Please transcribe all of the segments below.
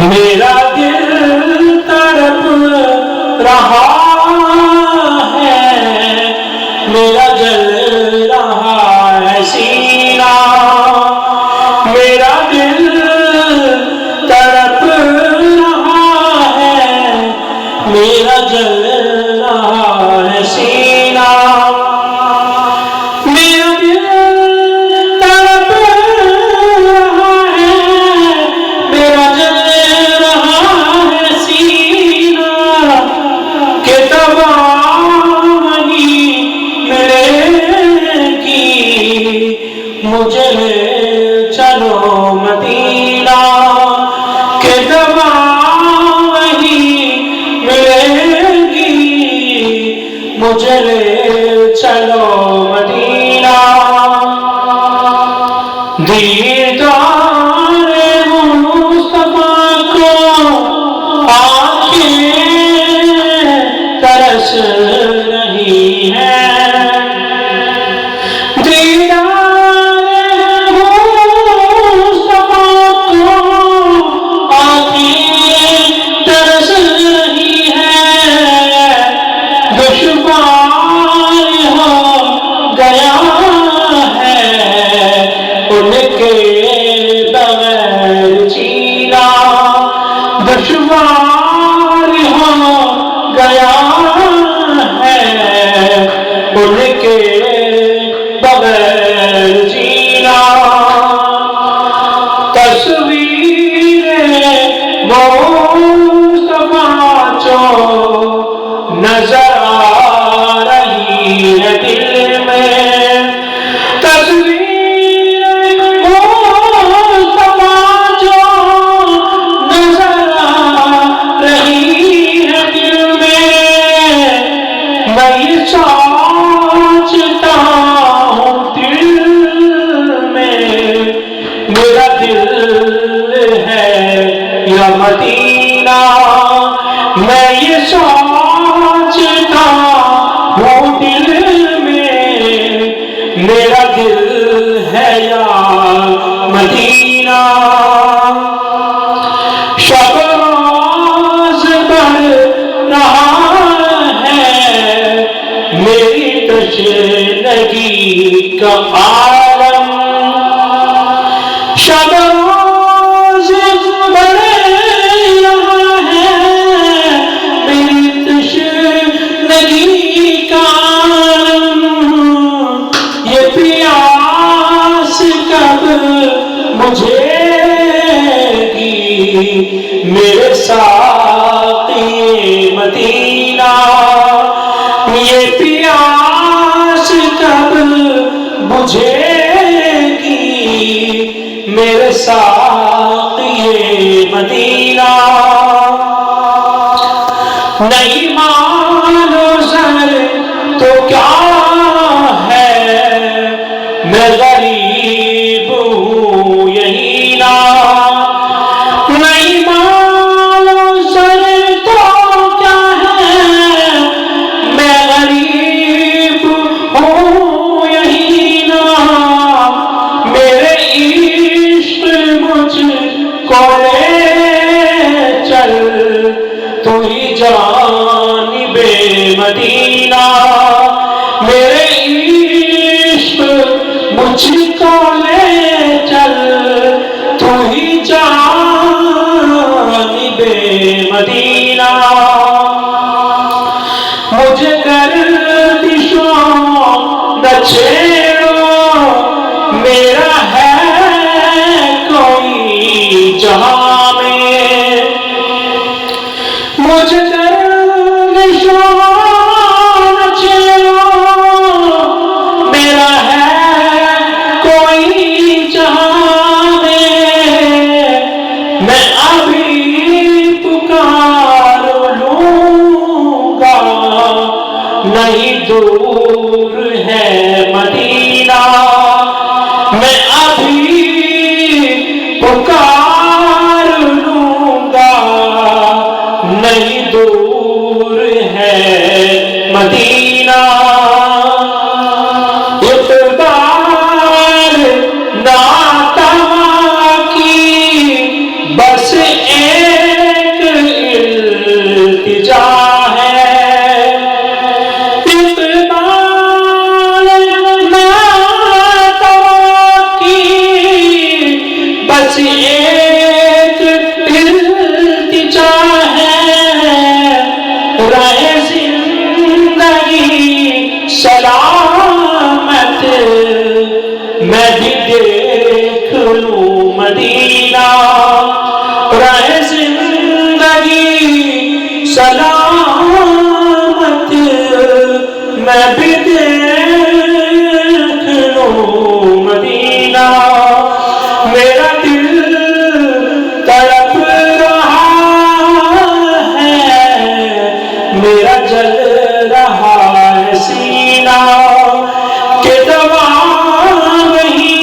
मेरा दिल तड़प रहा है, मेरा जल रहा है सीना। मेरा दिल तड़प रहा है, मेरा जल रहा है सीना। मेरा दिल तड़प रहा है, मेरा जल रहा है सीना। के दवा नहीं मिलेगी, मुझे ले चलो मदीना। के दवा नहीं मिलेगी, मुझे ले चलो मदीना। दीदारे मुस्तफा को आंखें तरस रही हैं। दीदारे मुस्तफा को आंखें तरस रही हैं। दुश्वार हो गया है उनके बगैर जीना। दुश्वार हो गया है उनके बगैर जीना। तस्वीरें मुस्तफा जो नजर आ रही है दिल में। तस्वीरें मुस्तफा जो नजर आ रही है दिल में। मैं ये सोचता हूँ दिल में, मेरा दिल है या मदीना। मैं ये सोचता हूँ दिल में, मेरा दिल है या मदीना। शब रोज बढ़ रहा है मेरी तशनगी का आलम। शब रोज बढ़ रहा है मेरी तशनगी का आलम। ये प्यास कब बुझेगी, मेरे साक़ी मदीना। ये प्यास कब बुझेगी, मेरे साक़ी मदीना। नहीं मानो सर तो क्या है, मैं गरीब हूँ यही ना। नहीं मानो सर तो क्या है, मैं गरीब हूँ यही ना। मेरे इश्क मुझको ले चल, तू ही जानिबे मदीना। मेरे इश्क मुझको ले चल, तू ही जानिबे मदीना। मुझे गर्दिशों न छेड़ो, मेरा है कोई जहां में। मुझे गर्दिशों न छेड़ो, मेरा है कोई जहां में। मैं अभी पुकार लूंगा, नहीं दूर है मदीना। मैं अभी पुकार लूंगा, नहीं दूर है मदीना। इक़बाल नाता की बस एक बस एक इल्तिजा है, रहे जिंदगी सलामत, मैं भी देख लूं मदीना, रहे जिंदगी सलामत, मैं भी देख लूं मदीना। मेरा दिल तड़प रहा है, मेरा जल रहा है सीना, कि दवा नहीं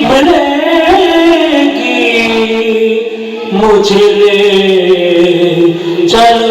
मिलेगी, मुझे ले चलो